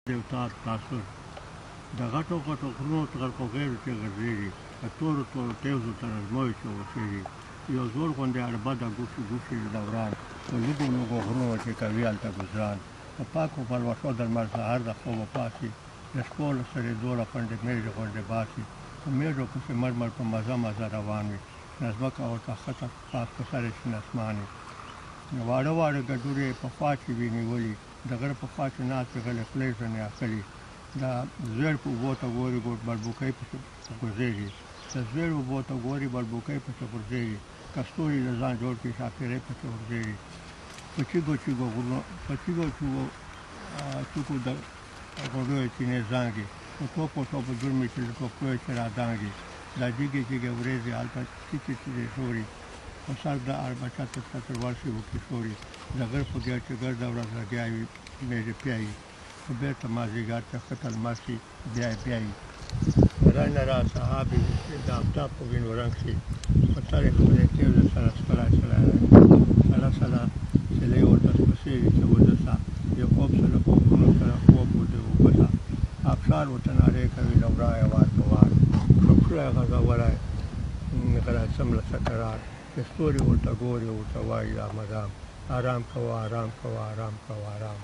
دیوتا تاثر د غټو غټو غرونو تر کوګېرو چې ګرځېږي د تورو تورو تیزو تر ازمویو چې اوسېږي یو زور غوندې عربده ګوشي ګوشي د دوران په لږو لږو غرونو چې کوي هلته ګزران د پاکو پلوشو د لمر سهار د خوبه پاڅي د شپو له سړېدو رپنډې مېږې غونډې باسي په مېږو پسې مرمر په مزه مزه روان وي شنه ځمکه ورته ښکته پاس په سر یې شین اسمان وي واړه واړه ګډورې په خوا چې وي نیولي د غره په خوا چې ناست وي غلې خولې ځنې اخلي د زویړ په اوبو ته ګوري بړبوکۍ پسې غورځېږي د زویړ اوبو ته ګوري بړبوکۍ پسې غورځېږي که ستوري د ځان جوړ کړي ښاپېرۍ پسې غورځېږي په چیګو چیګو غرونو په چیګو چیګو چوکو د غونډیو چینې زانګي په ټوپو ټوپو جرمې چې له ټوپکیو چې رادانګي دا جګې جګې ورېځې هلته ټیټې ټیټې شوري په سر د اربچه تر چتر ورشي وکړي شوري د غر په ګیر چې ګرده ورځ لګیا وي مېږې پیایي خو بېرته مازدیګر چې ښکته لمر شي بیا یې بیایي رای نه را سحاب وي د آفتاب په وینو رنګ شي په سر یې خپلې تېزه سره سپلی سره سره سیلۍ ورته سپسېږي چې ودسه یو خوب سره خوبونو سره خوب ودې وبسه آبشار ورته نارې کوي له ورایه وار په وار شوی غزوری غره څمله سکرار چې ستوري ورته ګوري ورته وایي دا مدام آرام کوه آرام کوه آرام کوه آرام